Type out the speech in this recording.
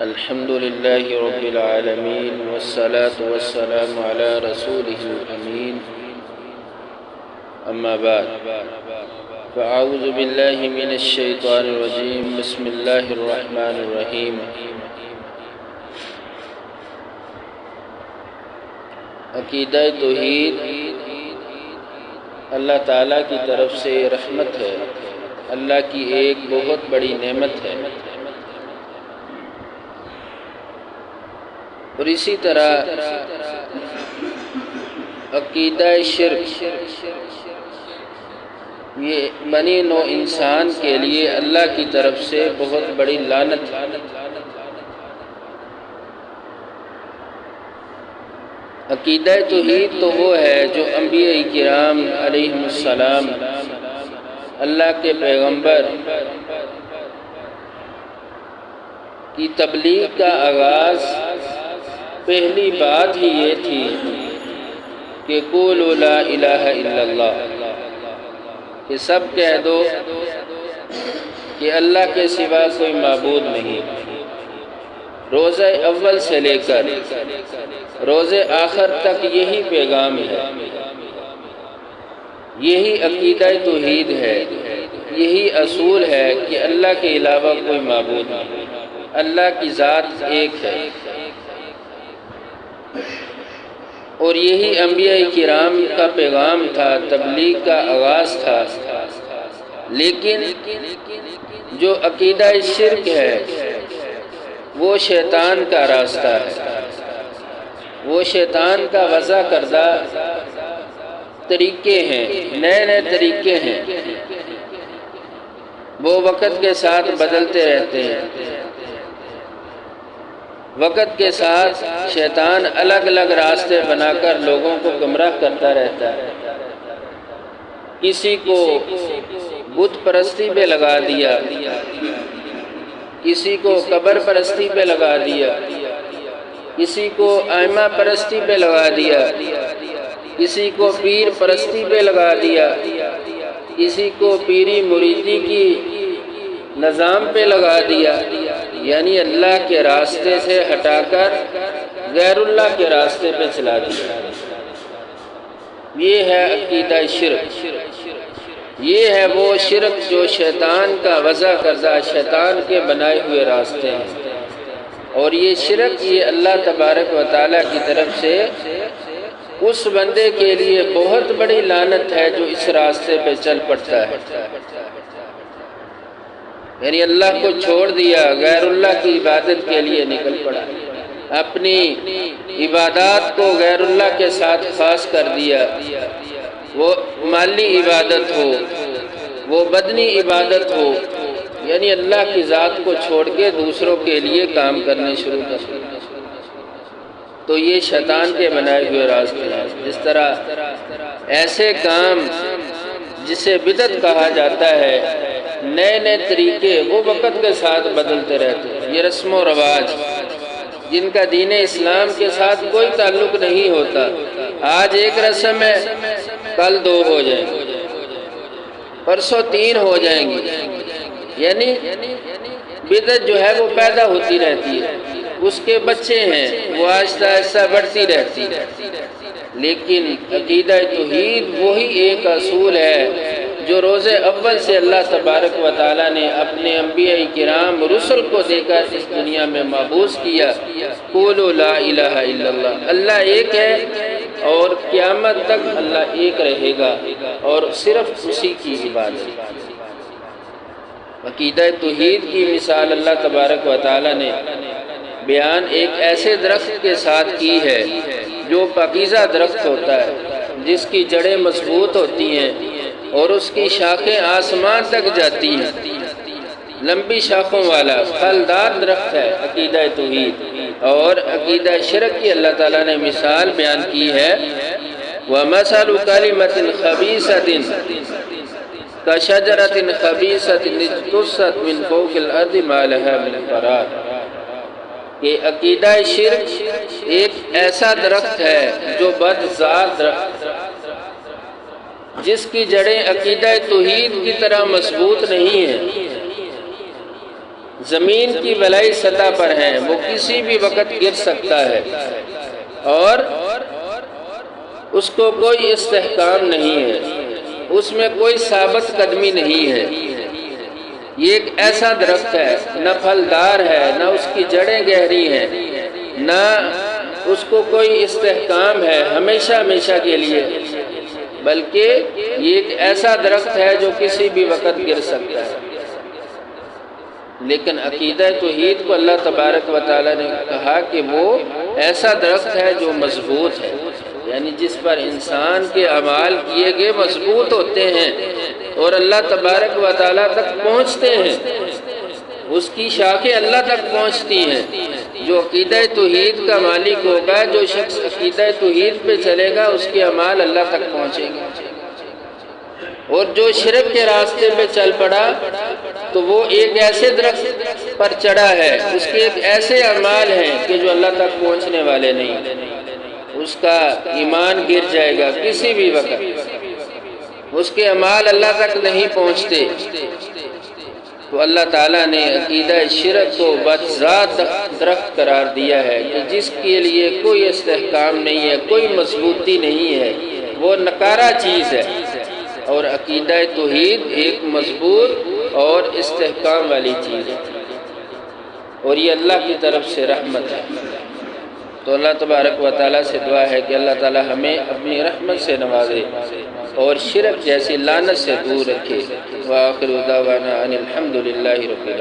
الحمد لله رب العالمين والصلاة والسلام على رسوله الأمين أما بعد فأعوذ بالله من الشيطان الرجيم بسم الله الرحمن الرحيم عقیدہ توحید اللہ تعالیٰ کی طرف سے رحمت ہے، اللہ کی ایک بہت بڑی نعمت ہے۔ اور اسی طرح عقیدہ شرک یہ بنی نوع انسان کے لیے اللہ کی طرف سے بہت بڑی لعنت ہے۔ عقیدہ توحید تو وہ ہے جو انبیاء کرام علیہم السلام اللہ کے پیغمبر کی تبلیغ کا آغاز پہلی بات ہی یہ تھی کہ قولوا لا الہ الا اللہ، کہ سب کہہ دو کہ اللہ کے سوا کوئی معبود نہیں۔ روزہ اول سے لے کر روزے آخر تک یہی پیغام ہے، یہی عقیدہ توحید ہے، یہی اصول ہے کہ اللہ کے علاوہ کوئی معبود نہیں، اللہ کی ذات ایک ہے۔ اور یہی انبیاء کرام کا پیغام تھا، تبلیغ کا آغاز تھا۔ لیکن جو عقیدہ شرک ہے وہ شیطان کا راستہ ہے، وہ شیطان کا وضع کردہ طریقے ہیں، نئے نئے طریقے ہیں، وہ وقت کے ساتھ بدلتے رہتے ہیں۔ وقت کے ساتھ شیطان الگ الگ راستے بنا کر لوگوں کو گمراہ کرتا رہتا ہے۔ کسی کو بت پرستی پہ لگا دیا، کسی کو قبر پرستی پہ لگا دیا، کسی کو ائمہ پرستی پہ لگا دیا، کسی کو پیر پرستی پہ لگا دیا، کسی کو پیری مریدی کی نظام پہ لگا دیا، یعنی اللہ کے راستے سے ہٹا کر غیر اللہ کے راستے پہ چلا دیا۔ یہ ہے عقیدہ شرک، یہ ہے وہ شرک جو شیطان کا وضع کردہ، شیطان کے بنائے ہوئے راستے ہیں۔ اور یہ شرک یہ اللہ تبارک و تعالیٰ کی طرف سے اس بندے کے لیے بہت بڑی لعنت ہے جو اس راستے پہ چل پڑتا ہے، یعنی اللہ کو چھوڑ دیا، غیر اللہ کی عبادت کے لیے نکل پڑا، اپنی عبادات کو غیر اللہ کے ساتھ خاص کر دیا، وہ مالی عبادت ہو، وہ بدنی عبادت ہو، یعنی اللہ کی ذات کو چھوڑ کے دوسروں کے لیے کام کرنے شروع کر دیا۔ تو یہ شیطان کے بنائے ہوئے راستے ہیں۔ جس طرح ایسے کام جسے بدعت کہا جاتا ہے، نئے نئے طریقے وہ وقت کے ساتھ بدلتے رہتے ہیں۔ یہ رسم و رواج جن کا دین اسلام کے ساتھ کوئی تعلق نہیں ہوتا، آج ایک رسم ہے، کل 2 ہو جائیں گے، پرسوں 3 ہو جائیں گی، یعنی بدعت جو ہے وہ پیدا ہوتی رہتی ہے، اس کے بچے ہیں، وہ آہستہ آہستہ بڑھتی رہتی ہے۔ لیکن عقیدہ توحید وہی ایک اصول ہے جو روز اول سے اللہ تبارک و تعالیٰ نے اپنے انبیاء کرام رسل کو دے کر اس دنیا میں مبعوث کیا۔ قولوا لا الہ الا اللہ، اللہ ایک ہے اور قیامت تک اللہ ایک رہے گا اور صرف اسی کی عبادت۔ عقیدہ توحید کی مثال اللہ تبارک و تعالیٰ نے بیان ایک ایسے درخت کے ساتھ کی ہے جو پاکیزہ درخت ہوتا ہے، جس کی جڑیں مضبوط ہوتی ہیں اور اس کی شاخیں آسمان تک جاتی ہیں، لمبی شاخوں والا پھلدار درخت ہے عقیدہ توحید۔ اور عقیدہ شرک کی اللہ تعالیٰ نے مثال بیان کی ہے، وَمَثَلُ كَلِمَةٍ خَبِيثَةٍ كَشَجَرَةٍ خَبِيثَةٍ اجْتُثَّتْ مِنْ فَوْقِ الْأَرْضِ مَا لَهَا مِنْ قَرَارٍ، کہ عقیدہ شرک ایک ایسا درخت ہے جو بدذات درخت، جس کی جڑیں عقیدہ توحید کی طرح مضبوط نہیں ہیں، زمین کی بلائی سطح پر ہیں، وہ کسی بھی وقت گر سکتا ہے اور اس کو کوئی استحکام نہیں ہے، اس میں کوئی ثابت قدمی نہیں ہے۔ یہ ایک ایسا درخت ہے، نہ پھلدار ہے، نہ اس کی جڑیں گہری ہیں، نہ اس کو کوئی استحکام ہے ہمیشہ ہمیشہ کے لیے، بلکہ یہ ایک ایسا درخت ہے جو کسی بھی وقت گر سکتا ہے۔ لیکن عقیدہ توحید کو اللہ تبارک و تعالیٰ نے کہا کہ وہ ایسا درخت ہے جو مضبوط ہے، یعنی جس پر انسان کے اعمال کیے گئے مضبوط ہوتے ہیں اور اللہ تبارک و تعالیٰ تک پہنچتے ہیں، اس کی شاخیں اللہ تک پہنچتی ہیں۔ جو عقیدہ توحید کا مالک ہوگا، جو شخص عقیدہ توحید پہ چلے گا، اس کے اعمال اللہ تک پہنچیں گے۔ اور جو شرک کے راستے پہ چل پڑا تو وہ ایک ایسے درخت پر چڑھا ہے، اس کے ایک ایسے اعمال ہیں کہ جو اللہ تک پہنچنے والے نہیں، اس کا ایمان گر جائے گا کسی بھی وقت، اس کے اعمال اللہ تک نہیں پہنچتے۔ تو اللہ تعالیٰ نے عقیدہ شرک کو بذات درخت قرار دیا ہے کہ جس کے لیے کوئی استحکام نہیں ہے، کوئی مضبوطی نہیں ہے، وہ نکارہ چیز ہے، اور عقیدہ توحید ایک مضبوط اور استحکام والی چیز ہے، اور یہ اللہ کی طرف سے رحمت ہے۔ تو اللہ تبارک و تعالیٰ سے دعا ہے کہ اللہ تعالیٰ ہمیں اپنی رحمت سے نوازے اور شرک جیسی لعنت سے دور رکھے۔ وآخر دعوانا ان الحمد للہ رب العالمین۔